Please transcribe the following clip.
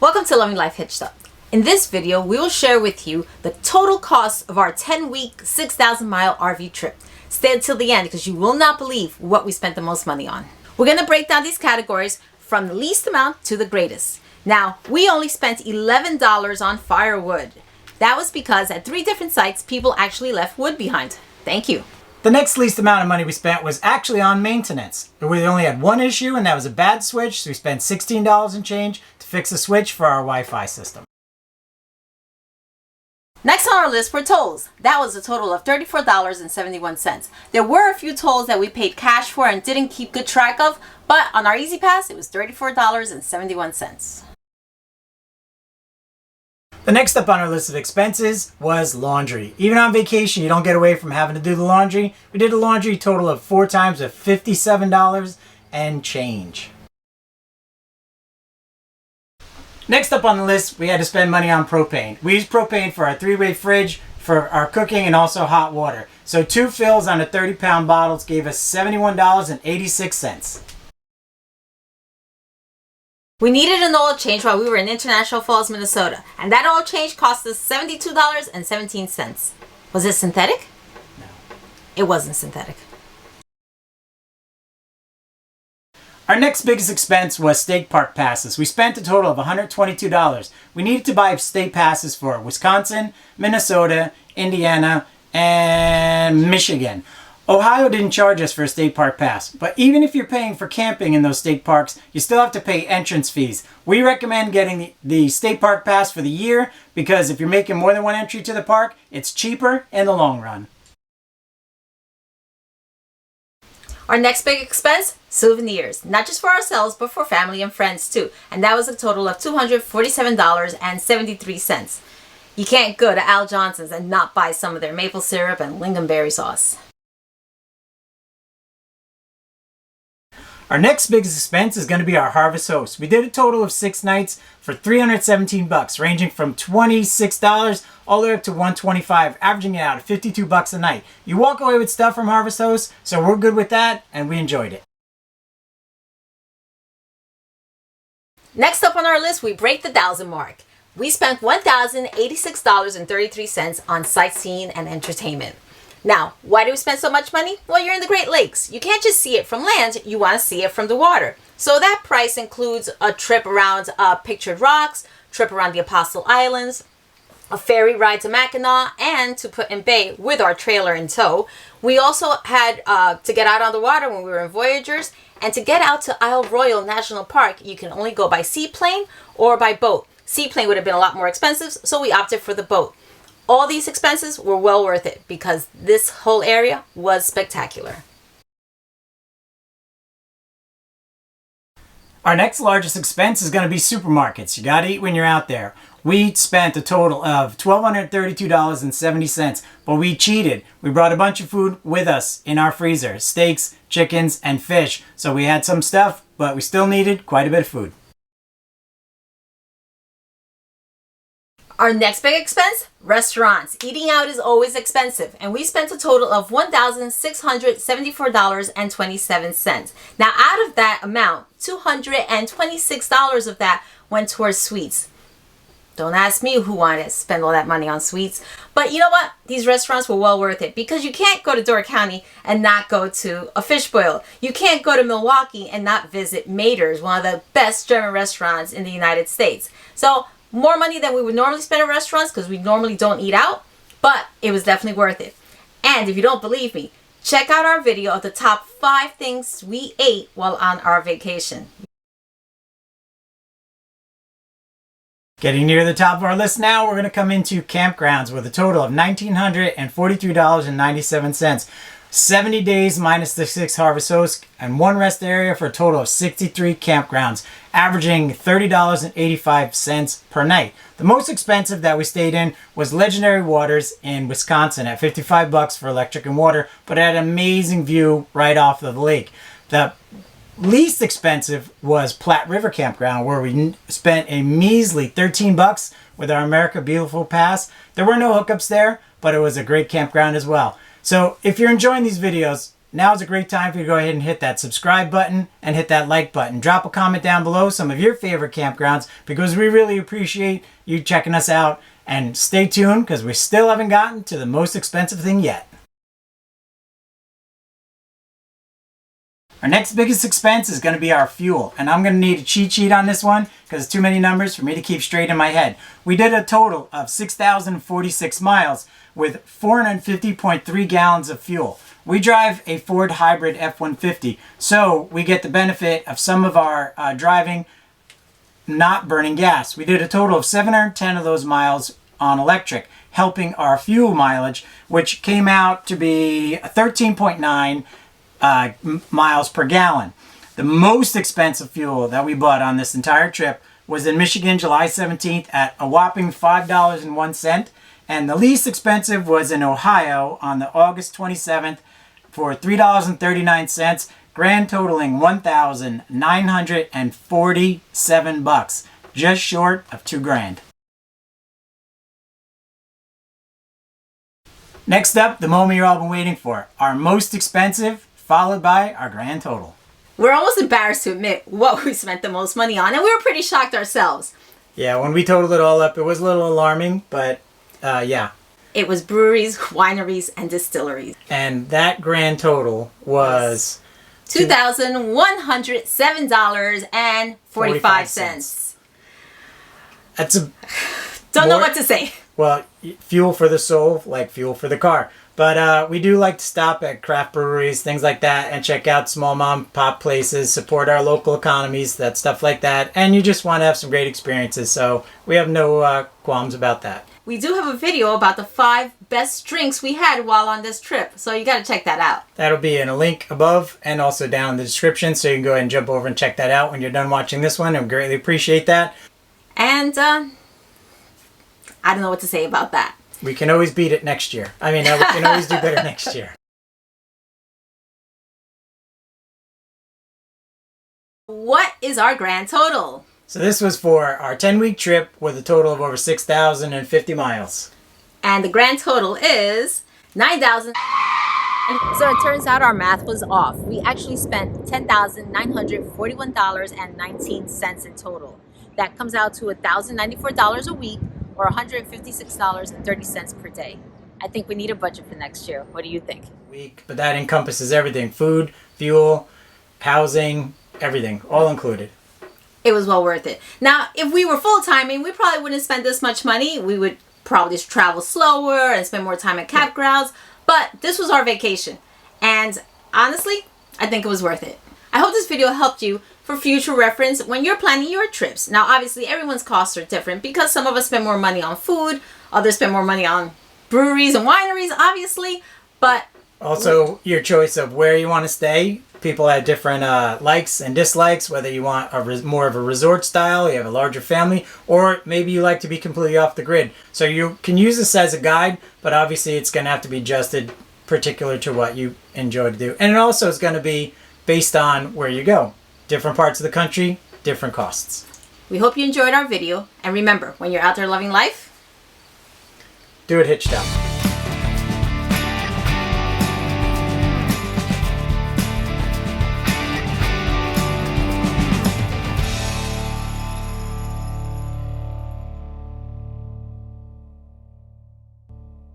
Welcome to Loving Life Hitched Up. In this video, we will share with you the total cost of our 10-week, 6,000-mile RV trip. Stay until the end because you will not believe what we spent the most money on. We're going to break down these categories from the least amount to the greatest. Now, we only spent $11 on firewood. That was because at 3 different sites, people actually left wood behind. Thank you. The next least amount of money we spent was actually on maintenance. We only had one issue, and that was a bad switch, so we spent $16 and change to fix a switch for our Wi-Fi system. Next on our list were tolls. That was a total of $34.71. There were a few tolls that we paid cash for and didn't keep good track of, but on our Easy Pass, it was $34.71. The next up on our list of expenses was laundry. Even on vacation, you don't get away from having to do the laundry. We did the laundry total of 4 times at $57 and change. Next up on the list, we had to spend money on propane. We used propane for our 3-way fridge, for our cooking, and also hot water. So 2 fills on the 30-pound bottles gave us $71.86. We needed an oil change while we were in International Falls, Minnesota, and that oil change cost us $72.17. Was it synthetic? No. It wasn't synthetic. Our next biggest expense was state park passes. We spent a total of $122. We needed to buy state passes for Wisconsin, Minnesota, Indiana, and Michigan. Ohio didn't charge us for a state park pass, but even if you're paying for camping in those state parks, you still have to pay entrance fees. We recommend getting the state park pass for the year because if you're making more than one entry to the park, it's cheaper in the long run. Our next big expense, souvenirs. Not just for ourselves, but for family and friends too. And that was a total of $247.73. You can't go to Al Johnson's and not buy some of their maple syrup and lingonberry sauce. Our next biggest expense is going to be our Harvest Host. We did a total of 6 nights for $317, ranging from $26 all the way up to $125, averaging it out at $52 a night. You walk away with stuff from Harvest Host, so we're good with that, and we enjoyed it. Next up on our list, we break the 1,000 mark. We spent $1,086.33 on sightseeing and entertainment. Now, why do we spend so much money? Well, you're in the Great Lakes. You can't just see it from land, you want to see it from the water. So that price includes a trip around Pictured Rocks, trip around the Apostle Islands, a ferry ride to Mackinac, and to Put-in Bay with our trailer in tow. We also had to get out on the water when we were in Voyagers, and to get out to Isle Royale National Park, you can only go by seaplane or by boat. Seaplane would have been a lot more expensive, so we opted for the boat. All these expenses were well worth it because this whole area was spectacular. Our next largest expense is going to be supermarkets. You got to eat when you're out there. We spent a total of $1,232.70, but we cheated. We brought a bunch of food with us in our freezer. Steaks, chickens, and fish. So we had some stuff, but we still needed quite a bit of food. Our next big expense, restaurants. Eating out is always expensive, and we spent a total of $1,674.27. Now, out of that amount, $226 of that went towards sweets. Don't ask me who wanted to spend all that money on sweets, but you know what? These restaurants were well worth it because you can't go to Door County and not go to a fish boil. You can't go to Milwaukee and not visit Mater's, one of the best German restaurants in the United States. So, more money than we would normally spend at restaurants because we normally don't eat out, but it was definitely worth it. And if you don't believe me, check out our video of the top 5 things we ate while on our vacation. Getting near the top of our list now, we're going to come into campgrounds with a total of $1,943.97. 70 days minus the 6 Harvest Hosts and 1 rest area for a total of 63 campgrounds, averaging $30.85 per night. The most expensive that we stayed in was Legendary Waters in Wisconsin at $55 for electric and water, but it had an amazing view right off of the lake. The least expensive was Platte River Campground, where we spent a measly $13 with our America Beautiful Pass. There were no hookups there, but it was a great campground as well. So if you're enjoying these videos, now is a great time for you to go ahead and hit that subscribe button and hit that like button. Drop a comment down below some of your favorite campgrounds because we really appreciate you checking us out. And stay tuned because we still haven't gotten to the most expensive thing yet. Our next biggest expense is going to be our fuel, and I'm going to need a cheat sheet on this one because it's too many numbers for me to keep straight in my head. We did a total of 6,046 miles with 450.3 gallons of fuel. We drive a Ford hybrid F-150, so we get the benefit of some of our driving not burning gas. We did a total of 710 of those miles on electric, helping our fuel mileage, which came out to be 13.9 miles per gallon. The most expensive fuel that we bought on this entire trip was in Michigan, July 17th at a whopping $5.01. And the least expensive was in Ohio on the August 27th for $3.39, grand totaling $1,947, just short of $2,000. Next up, the moment you've all been waiting for, our most expensive, followed by our grand total. We're almost embarrassed to admit what we spent the most money on, and we were pretty shocked ourselves. Yeah, when we totaled it all up, it was a little alarming, but yeah. It was breweries, wineries, and distilleries. And that grand total was $2,107.45. That's a... Don't know what to say. Well, fuel for the soul, like fuel for the car. But we do like to stop at craft breweries, things like that, and check out small mom and pop places, support our local economies, that stuff like that. And you just want to have some great experiences, so we have no qualms about that. We do have a video about the 5 best drinks we had while on this trip, so you got to check that out. That'll be in a link above and also down in the description, so you can go ahead and jump over and check that out when you're done watching this one. I would greatly appreciate that. And I don't know what to say about that. We can always beat it next year. I mean, we can always do better next year. What is our grand total? So this was for our 10-week trip with a total of over 6,050 miles. And the grand total is 9,000. So it turns out our math was off. We actually spent $10,941.19 in total. That comes out to $1,094 a week, or $156.30 per day. I think we need a budget for next year. What do you think? Week, but that encompasses everything: food, fuel, housing, everything, all included. It was well worth it. Now, if we were full-timing, we probably wouldn't spend this much money. We would probably just travel slower and spend more time at campgrounds. But this was our vacation. And honestly, I think it was worth it. I hope this video helped you for future reference when you're planning your trips. Now, obviously, everyone's costs are different because some of us spend more money on food, others spend more money on breweries and wineries, obviously, but... Also, your choice of where you want to stay. People have different likes and dislikes, whether you want more of a resort style, you have a larger family, or maybe you like to be completely off the grid. So you can use this as a guide, but obviously it's going to have to be adjusted particular to what you enjoy to do. And it also is going to be based on where you go. Different parts of the country, different costs. We hope you enjoyed our video. And remember, when you're out there loving life, do it hitched up.